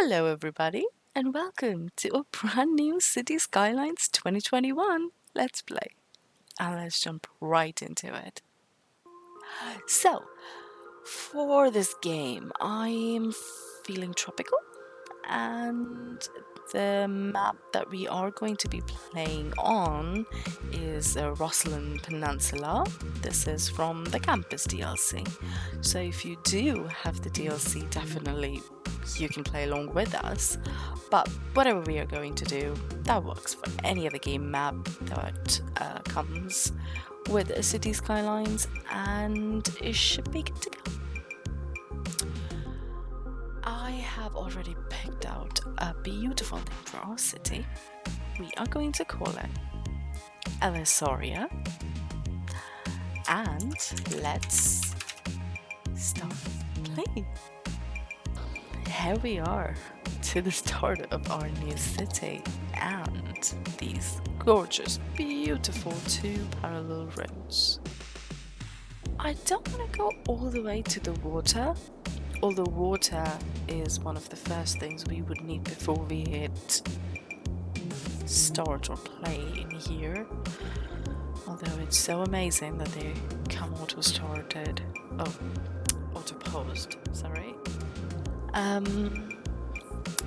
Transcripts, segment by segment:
Hello, everybody, and welcome to a brand new Cities Skylines 2021 Let's Play. And let's jump right into it. So, for this game, I'm feeling tropical, and the map that we are going to be playing on is the Rosslyn Peninsula. This is from the Campus DLC. So if you do have the DLC, definitely you can play along with us. But whatever we are going to do, that works for any other game map that comes with City Skylines, and it should be good to go. I have already picked out a beautiful name for our city. We are going to call it Elisoria. And let's start playing. Here we are to the start of our new city and these gorgeous, beautiful two parallel roads. I don't want to go all the way to the water, although water is one of the first things we would need before we hit start or play in here. Although it's so amazing that they come auto-started. Oh, auto-paused, sorry.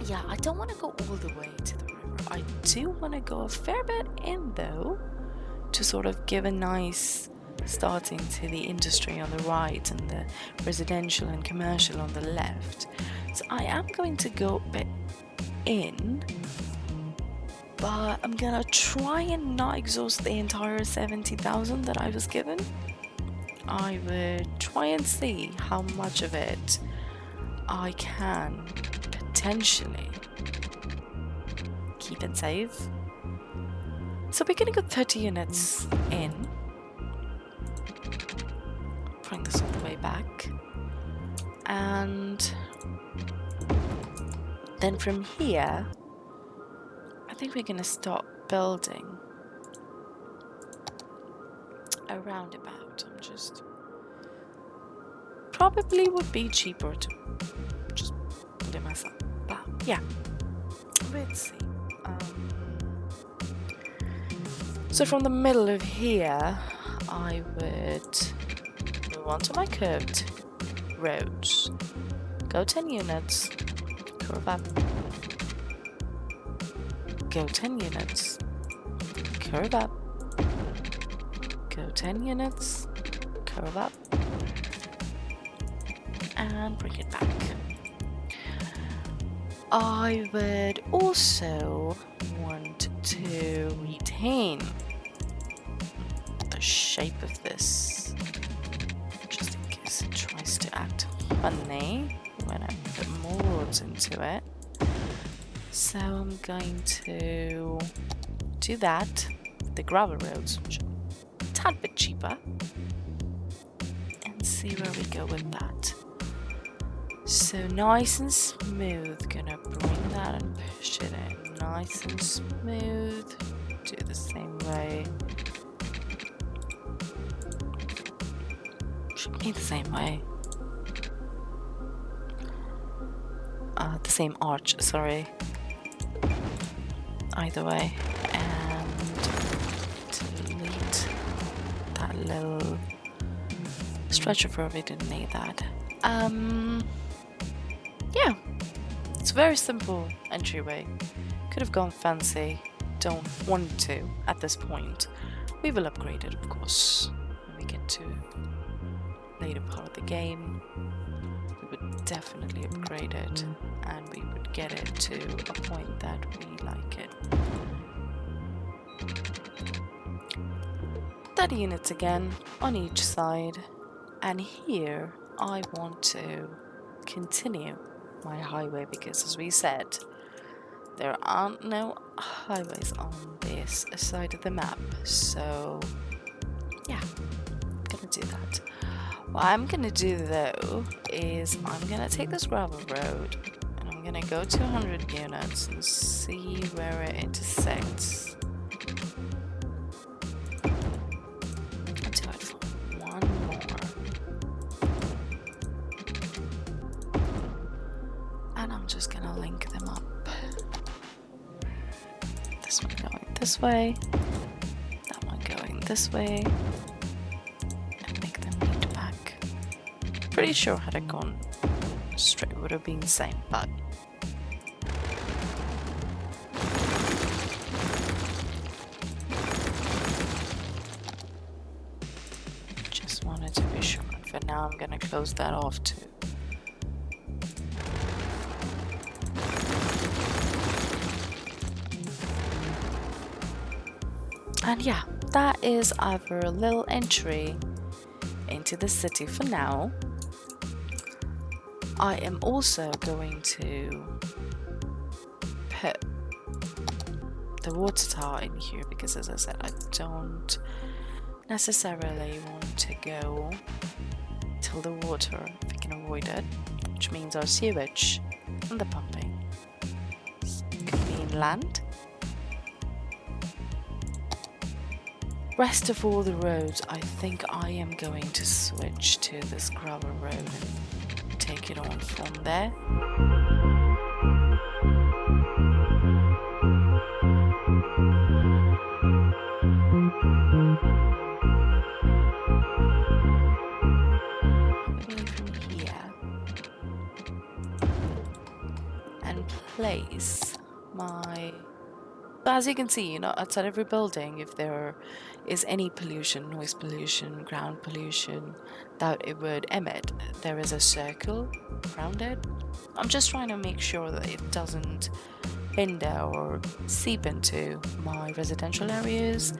Yeah, I don't want to go all the way to the river. I do want to go a fair bit in though, to sort of give a nice starting to the industry on the right and the residential and commercial on the left. So I am going to go a bit in, but I'm gonna try and not exhaust the entire 70,000 that I was given. I would try and see how much of it I can potentially keep and save. So we're gonna go 30 units in. Bring this all the way back. And then from here, I think we're gonna start building a roundabout. I'm just probably would be cheaper to just build it myself. But yeah, let's see. So from the middle of here, I would move on to my curved roads. Go 10 units, curve up. Go 10 units, curve up. Go 10 units, curve up. And bring it back. I would also want to retain the shape of this, just in case it tries to act funny when I put more roads into it. So I'm going to do that with the gravel roads, which are a tad bit cheaper, and see where we go with that. So nice and smooth, gonna bring that and push it in. Nice and smooth, do the same way. Should be the same way. The same arch, sorry. Either way. And delete that little stretch of road, we didn't need that. Yeah, it's a very simple entryway. Could have gone fancy, don't want to at this point. We will upgrade it, of course, when we get to later part of the game. We would definitely upgrade it, and we would get it to a point that we like it. 30 units again on each side, and here I want to continue my highway because, as we said, there aren't no highways on this side of the map. So yeah, I'm gonna do that. What I'm gonna do though is I'm gonna take this gravel road and I'm gonna go to 100 units and see where it intersects. I'll do it for one more. And I'm just gonna link them this way, that one going this way, and make them meet back. Pretty sure had it gone straight would have been the same, but just wanted to be sure. For now, I'm gonna close that off too. And yeah, that is our little entry into the city for now. I am also going to put the water tower in here because, as I said, I don't necessarily want to go till the water, if we can avoid it, which means our sewage and the pumping could be inland. Rest of all the roads, I think I am going to switch to this gravel road and take it on from there. Maybe from here. And place my... As you can see, outside every building, if there is any pollution, noise pollution, ground pollution that it would emit, there is a circle around it. I'm just trying to make sure that it doesn't hinder or seep into my residential areas.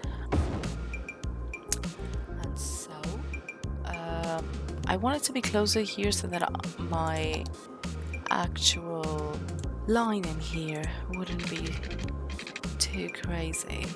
And so, I want it to be closer here so that my actual line in here wouldn't be too crazy.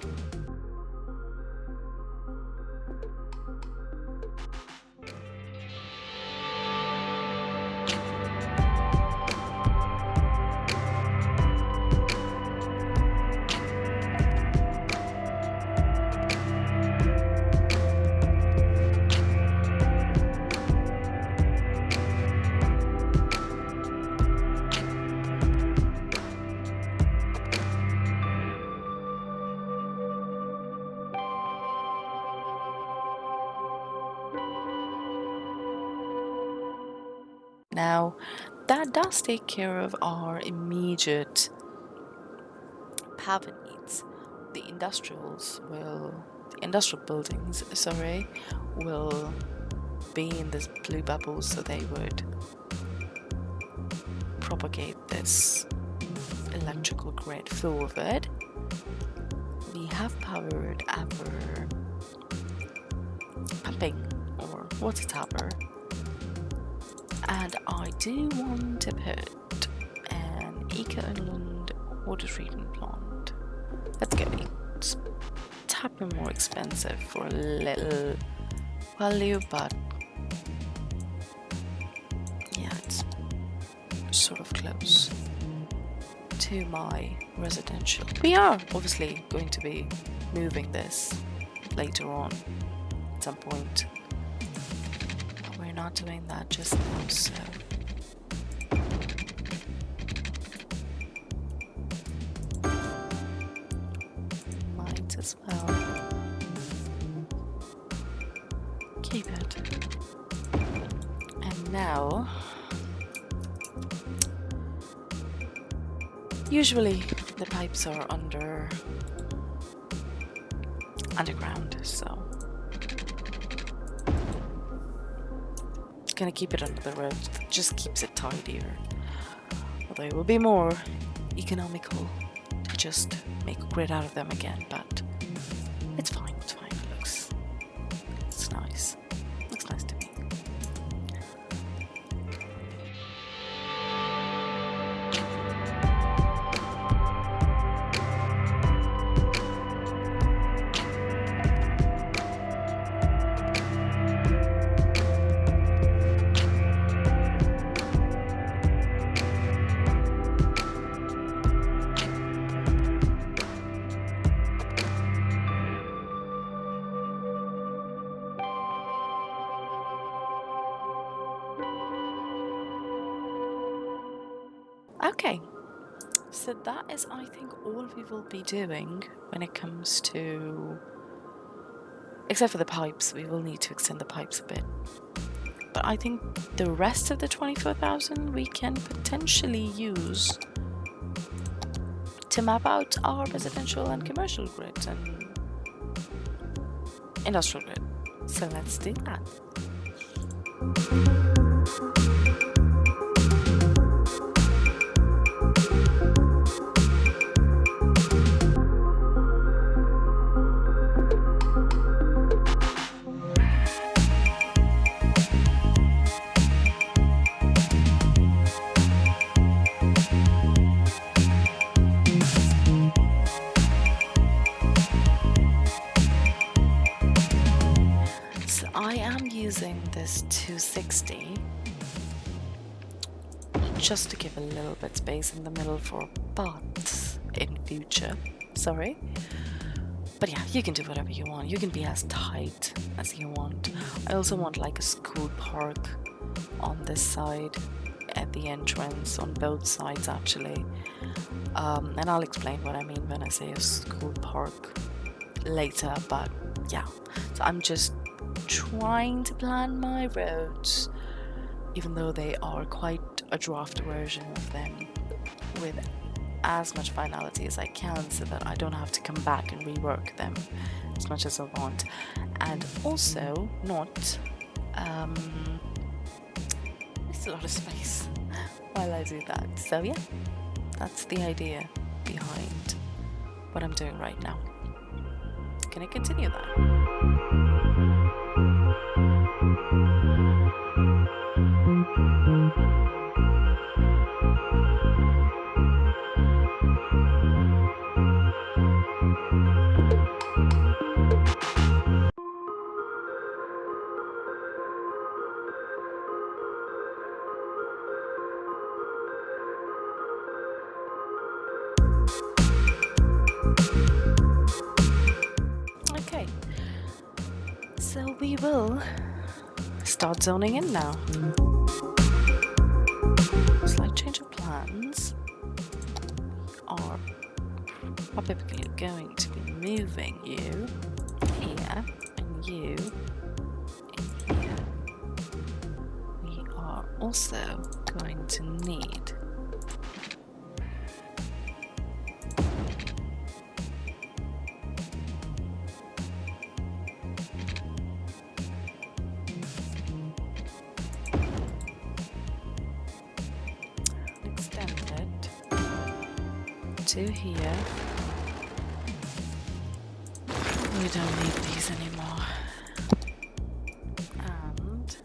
Now, that does take care of our immediate power needs. The industrial buildings, will be in this blue bubble, so they would propagate this electrical grid forward. We have powered our pumping or water tower. And I do want to put an eco-inland water treatment plant. Let's go. It's a tad bit more expensive for a little value, but yeah, it's sort of close to my residential. We are obviously going to be moving this later on at some point. Not doing that just now, so might as well keep it. And now, usually the pipes are underground, so gonna keep it under the road. That just keeps it tidier. Although it will be more economical to just make a grid out of them again, but it's fine. It's fine. It's nice. Looks nice to me. Okay, So that is, I think, all we will be doing when it comes to, except for the pipes, we will need to extend the pipes a bit. But I think the rest of the 24,000 we can potentially use to map out our residential and commercial grid and industrial grid. So let's do that. So I am using this 260 just to give a little bit space in the middle for but in future. Sorry. But yeah, you can do whatever you want. You can be as tight as you want. I also want like a school park on this side at the entrance, on both sides actually. And I'll explain what I mean when I say a school park later, but yeah. So I'm just trying to plan my roads, even though they are quite a draft version of them, with as much finality as I can so that I don't have to come back and rework them as much as I want, and also not waste a lot of space while I do that. So yeah, that's the idea behind what I'm doing right now. Can I continue that? Okay, so we will start zoning in now. Slight change of plans. Are probably going to be moving you here and you in here. We are also going to need to here. We don't need these anymore. And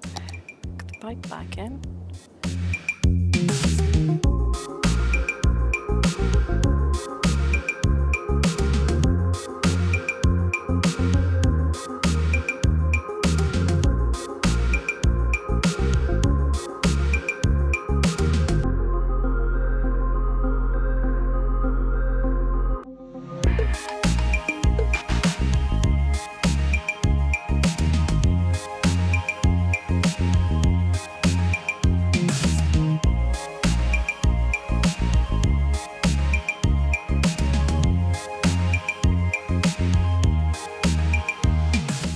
put the pipe back in.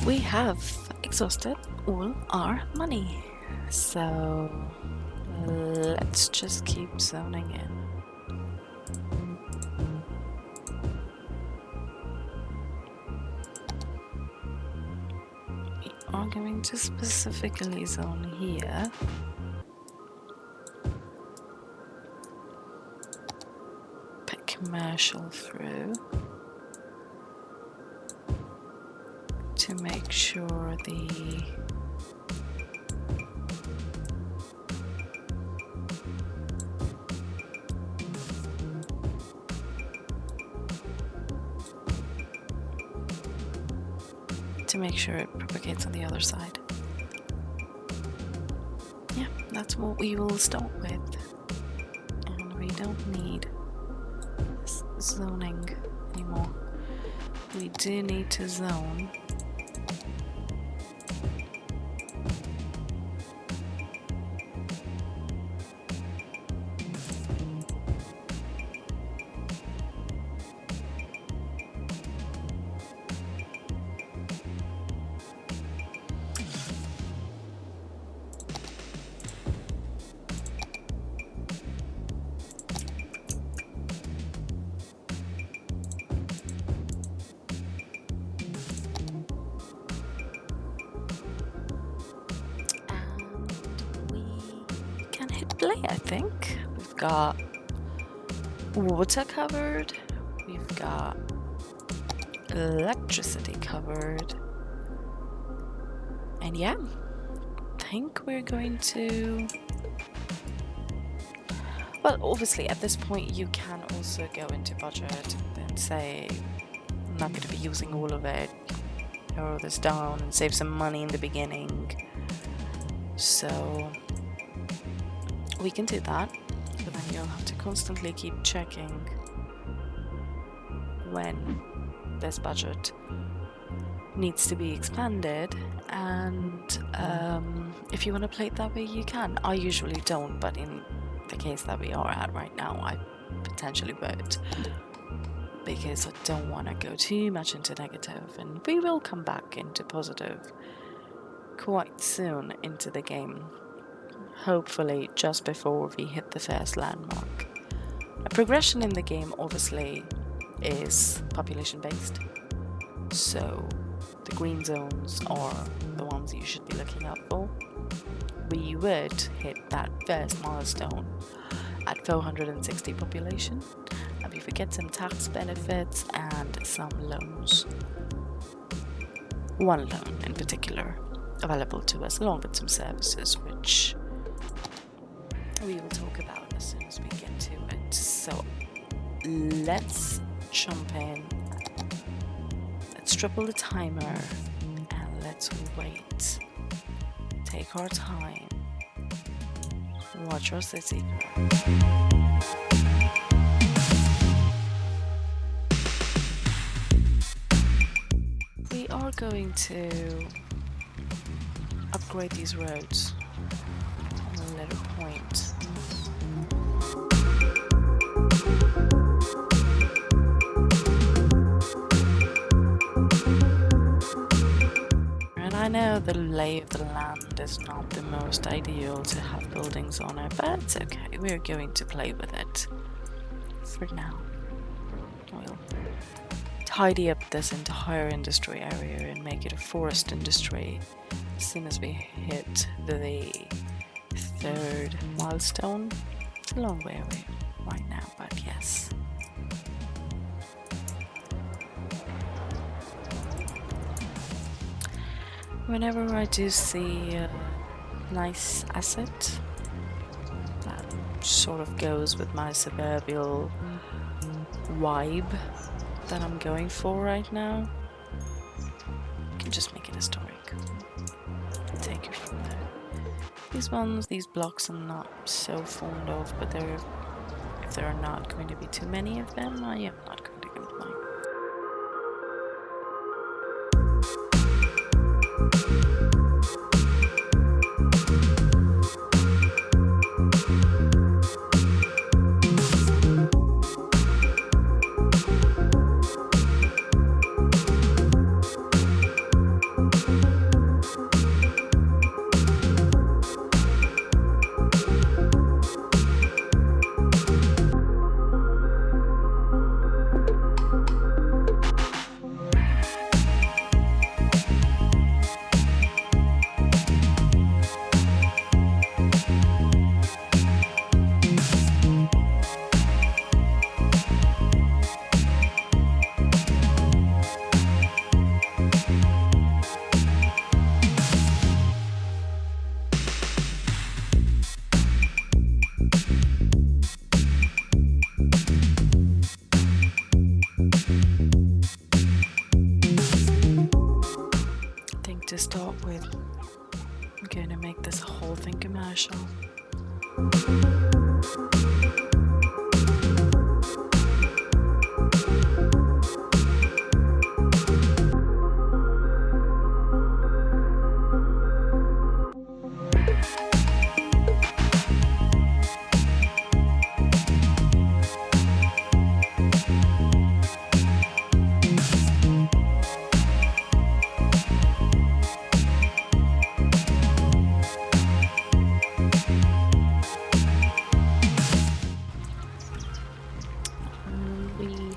We have exhausted all our money, so let's just keep zoning in. We are going to specifically zone here. Put commercial through. To make sure it propagates on the other side. Yeah, that's what we will start with. And we don't need zoning anymore. We do need to zone play, I think. We've got water covered, we've got electricity covered, and yeah, I think we're going to... Well, obviously at this point you can also go into budget and say, I'm not going to be using all of it, narrow this down and save some money in the beginning. So we can do that, but then you'll have to constantly keep checking when this budget needs to be expanded, and if you want to play it that way you can. I usually don't, but in the case that we are at right now I potentially would, because I don't want to go too much into negative, and we will come back into positive quite soon into the game, hopefully just before we hit the first landmark. A progression in the game obviously is population based, so the green zones are the ones you should be looking out for. We would hit that first milestone at 460 population, and we would get some tax benefits and some loans. One loan in particular available to us, along with some services, which we will talk about as soon as we get to it. So let's jump in, let's triple the timer, and let's wait. Take our time, watch our city grow. We are going to upgrade these roads on a little point. And I know the lay of the land is not the most ideal to have buildings on it, but it's okay. We're going to play with it for now. We'll tidy up this entire industry area and make it a forest industry as soon as we hit the third milestone. It's a long way away right now, but yes. Whenever I do see a nice asset that sort of goes with my suburban vibe that I'm going for right now, I can just make it historic. Take it from there. These ones, these blocks I'm not so fond of, but if there are not going to be too many of them, I am not going to complain. To start with, I'm going to make this whole thing commercial.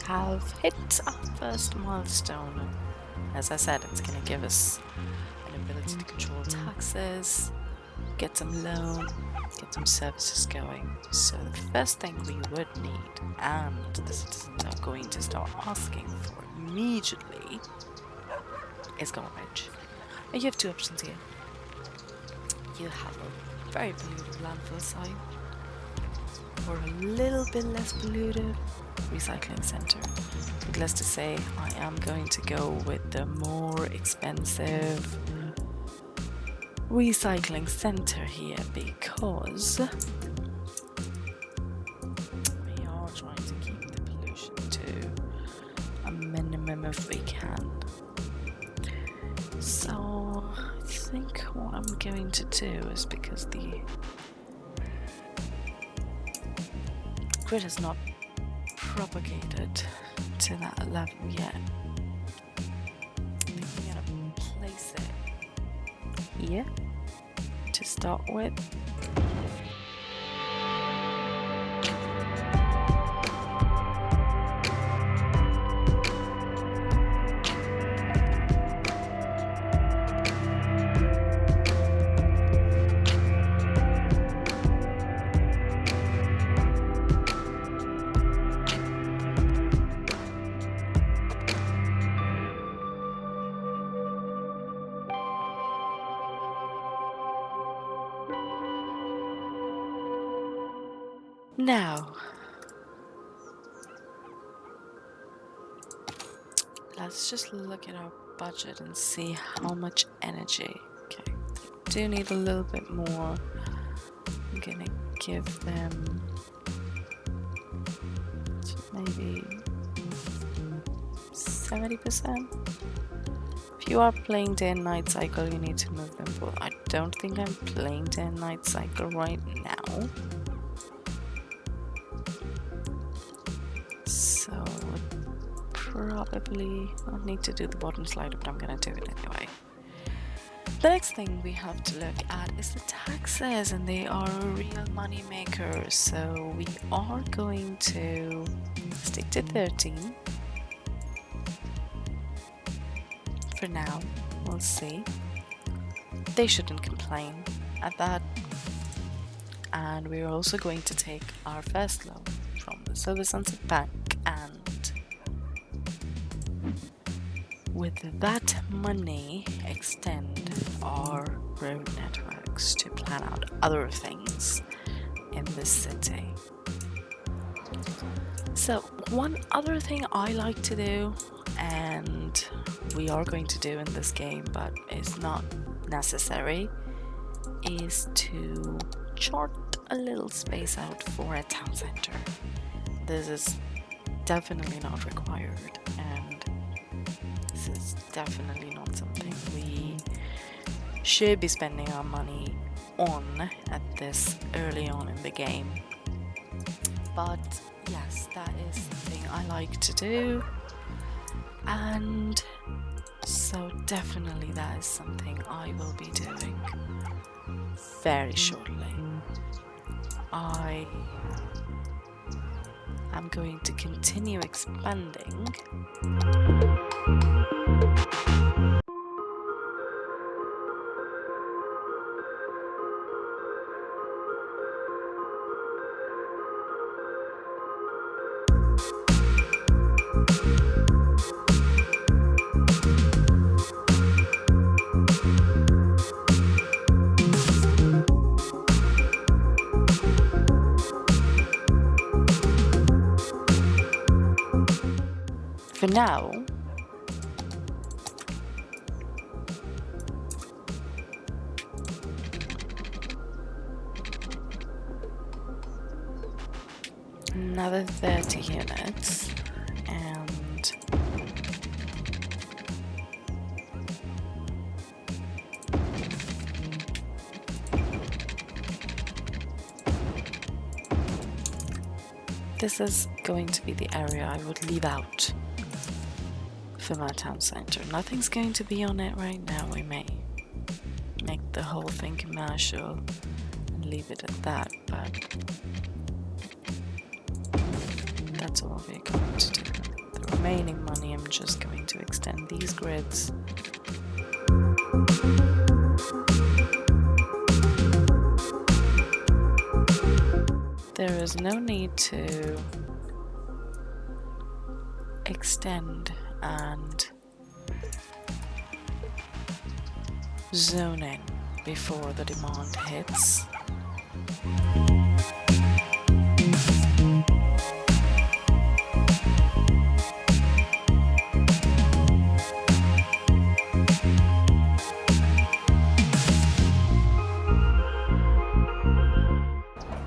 Have hit our first milestone. As I said, it's going to give us an ability to control taxes, get some loan, get some services going. So the first thing we would need, and the citizens are going to start asking for immediately, is garbage. And you have two options here. You have a very polluted landfill site, or a little bit less polluted recycling center. Needless to say, I am going to go with the more expensive recycling center here because we are trying to keep the pollution to a minimum if we can. So I think what I'm going to do is, because the grid has not propagated to that level yet, I think we're gonna place it here to start with. Now, let's just look at our budget and see how much energy. Okay, they do need a little bit more. I'm gonna give them maybe 70%. If you are playing day and night cycle, you need to move them both. I don't think I'm playing day and night cycle right now. So probably I'll need to do the bottom slider, but I'm gonna do it anyway. The next thing we have to look at is the taxes, and they are a real money maker. So we are going to stick to 13 for now. We'll see. They shouldn't complain at that. And we're also going to take our first loan from the Silver Sunset Bank, and with that money extend our road networks to plan out other things in the city. So one other thing I like to do, and we are going to do in this game but it's not necessary, is to chart a little space out for a town center. This is definitely not required, and this is definitely not something we should be spending our money on at this early on in the game. But yes, that is something I like to do, and so definitely that is something I will be doing very shortly. I am going to continue expanding. For now, another 30 units, and this is going to be the area I would leave out for my town center. Nothing's going to be on it right now. We may make the whole thing commercial and leave it at that, but that's all we're going to do. The remaining money, I'm just going to extend these grids. there's no need to extend and zone in before the demand hits.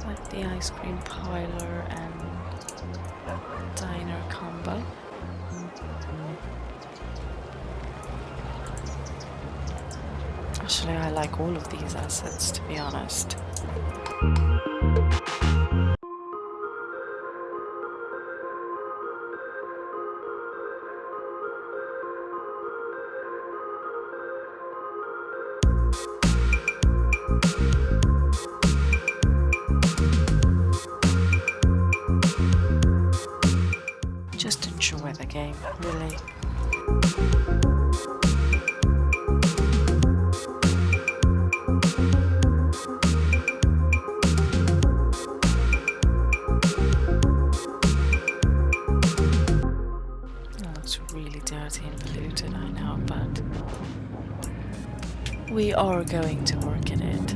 Like the ice cream parlor and diner combo. Actually, I like all of these assets, to be honest. Just enjoy the game, really. It looks really dirty and polluted, I know, but we are going to work at it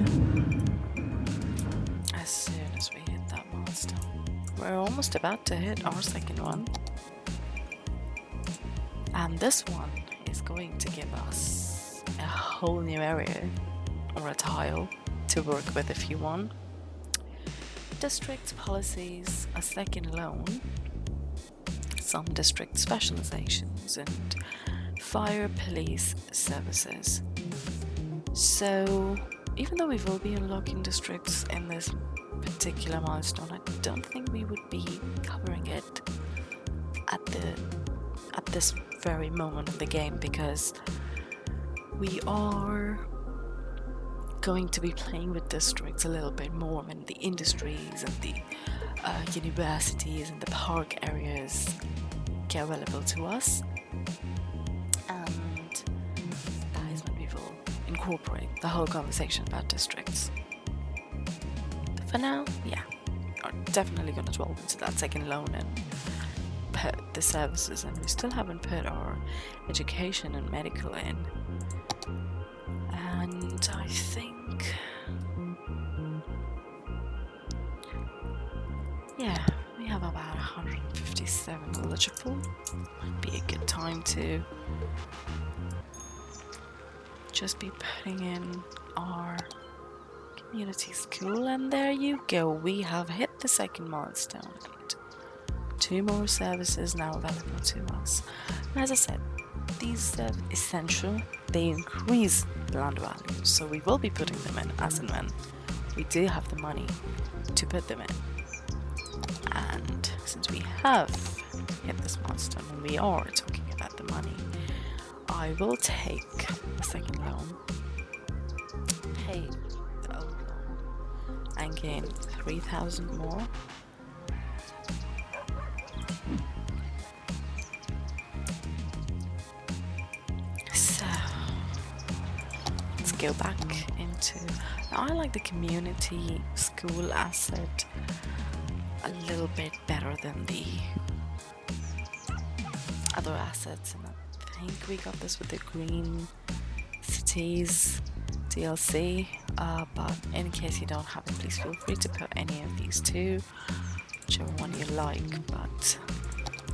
as soon as we hit that milestone. We're almost about to hit our second one. And this one is going to give us a whole new area or a tile to work with if you want. District policies, a second loan, some district specializations, and fire police services. So even though we will be unlocking districts in this particular milestone, I don't think we would be covering it at this very moment of the game, because we are going to be playing with districts a little bit more when the industries and the universities and the park areas get available to us, and that is when we will incorporate the whole conversation about districts. For now, yeah, we're definitely going to delve into that second loan and put the services, and we still haven't put our education and medical in. And I think, yeah, we have about 157 eligible. Might be a good time to just be putting in our community school, and there you go, we have hit the second milestone. 2 more services now available to us. And as I said, these are essential. They increase land value, so we will be putting them in as and when we do have the money to put them in. And since we have hit this milestone and we are talking about the money, I will take the second loan, pay the old loan, and gain 3,000 more. Go back into, now I like the community school asset a little bit better than the other assets, and I think we got this with the Green Cities DLC, but in case you don't have it, please feel free to put any of these two, whichever one you like. But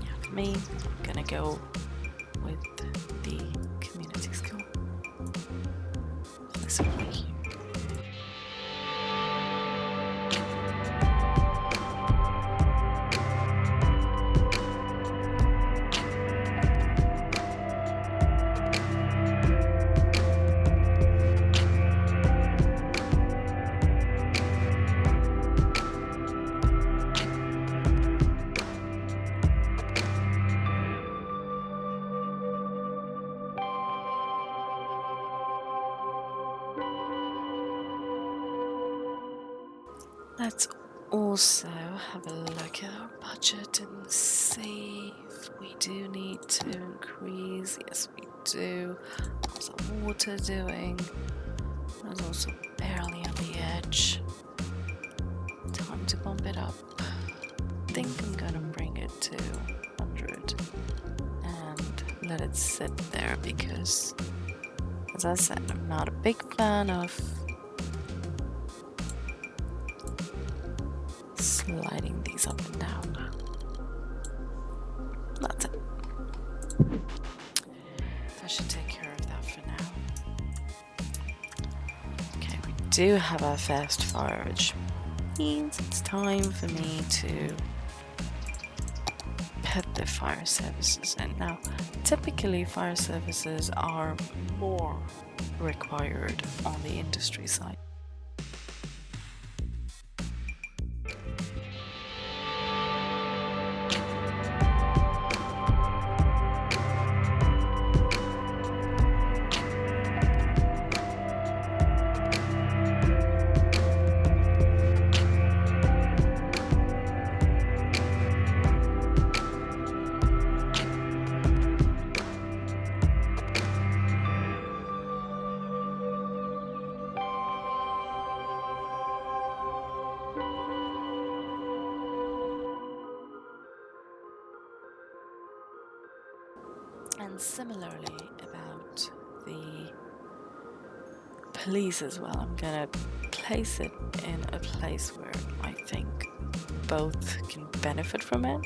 yeah, for me, I'm gonna go with the community school. So let's also have a look at our budget and see if we do need to increase. Yes, we do. How's our water doing? It's also barely on the edge. Time to bump it up. think I'm gonna bring it to 100 and let it sit there because, as I said, I'm not a big fan of sliding these up and down. That's it. That should take care of that for now. Okay, we do have our first fire, which means it's time for me to put the fire services in. Now, typically fire services are more required on the industry side. And similarly about the police as well, I'm gonna place it in a place where I think both can benefit from it.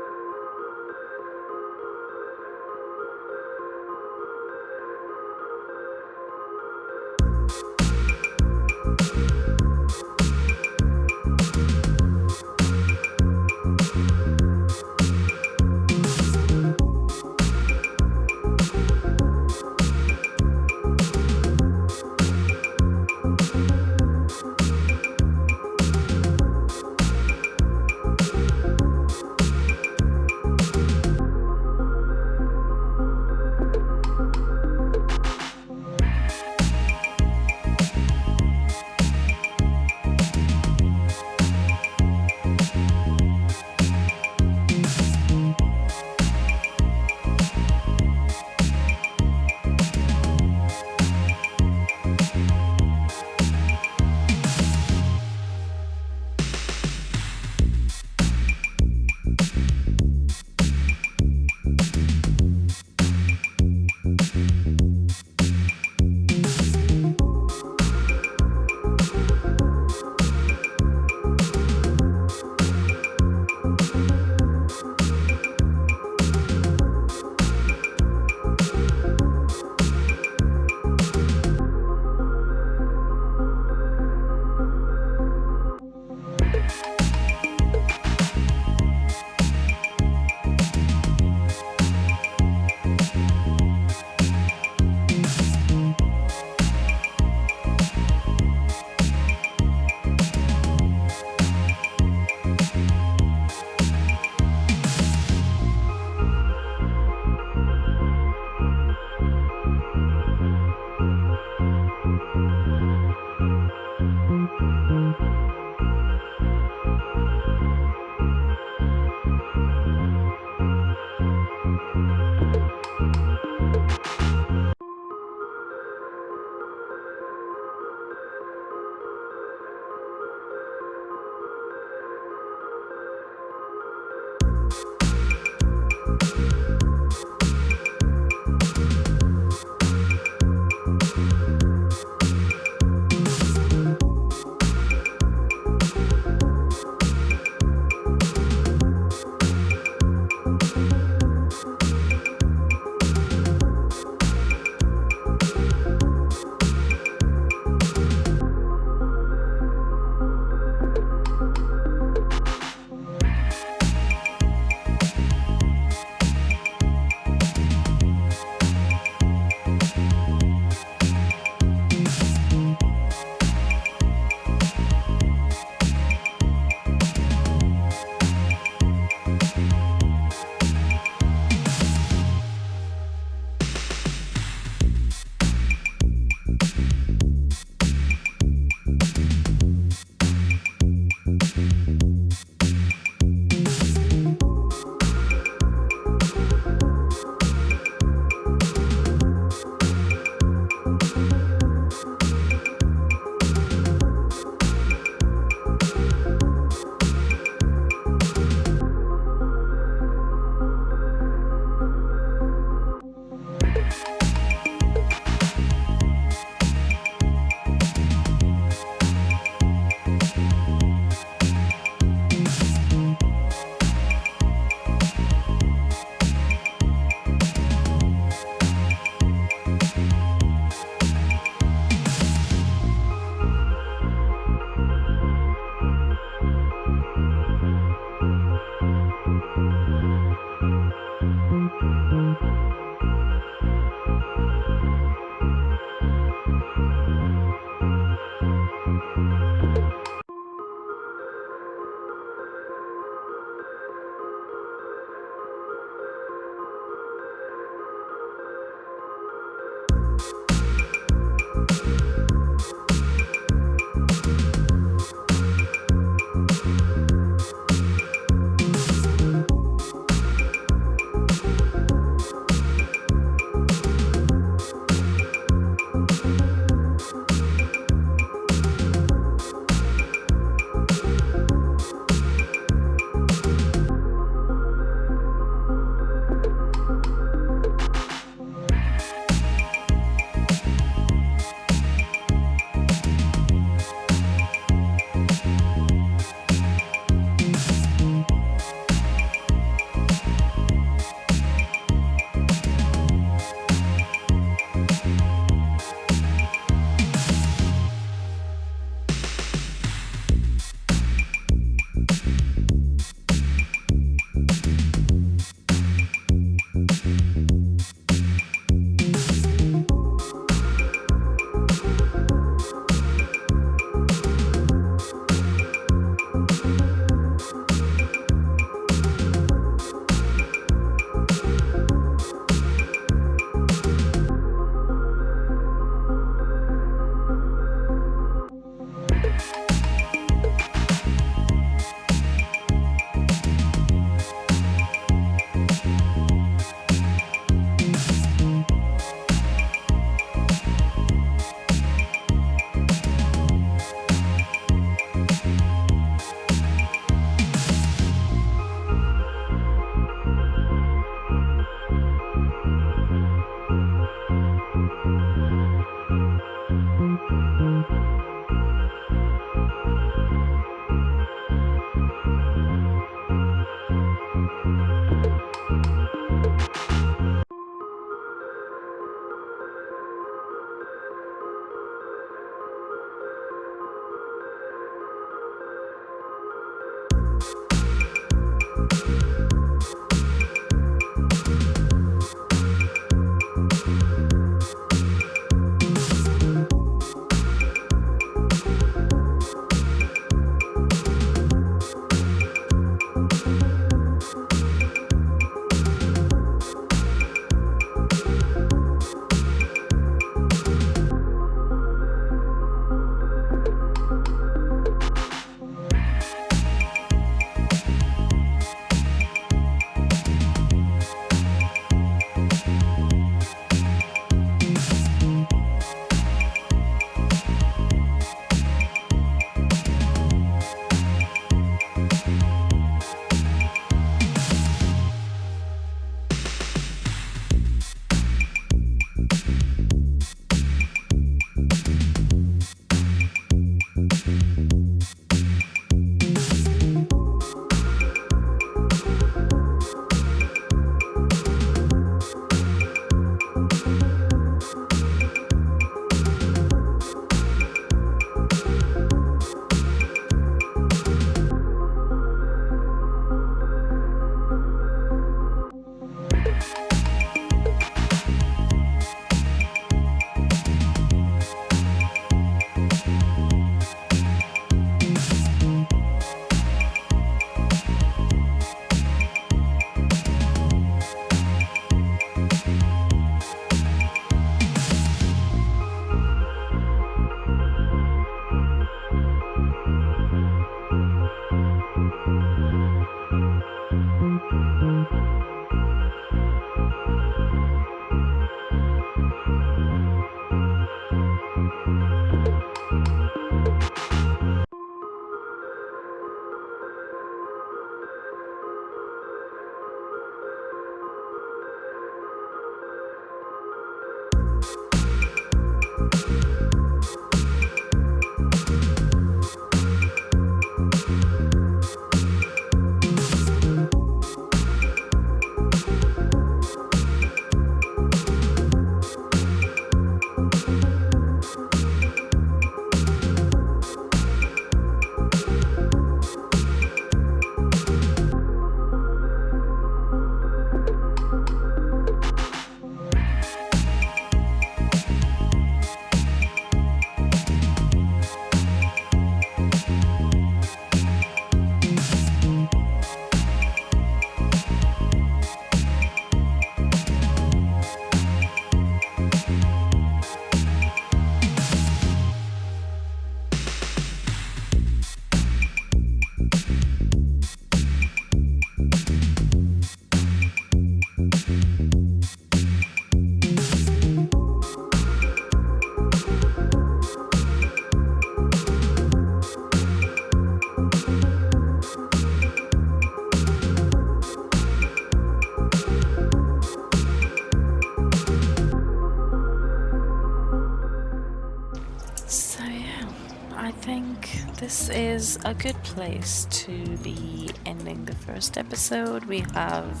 is a good place to be ending the first episode. We have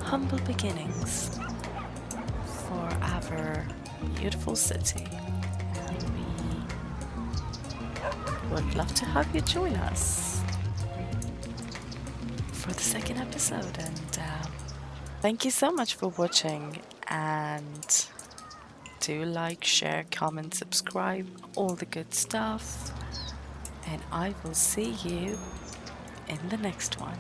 humble beginnings for our beautiful city, and we would love to have you join us for the second episode. And thank you so much for watching, and do like, share, comment, subscribe, all the good stuff. And I will see you in the next one.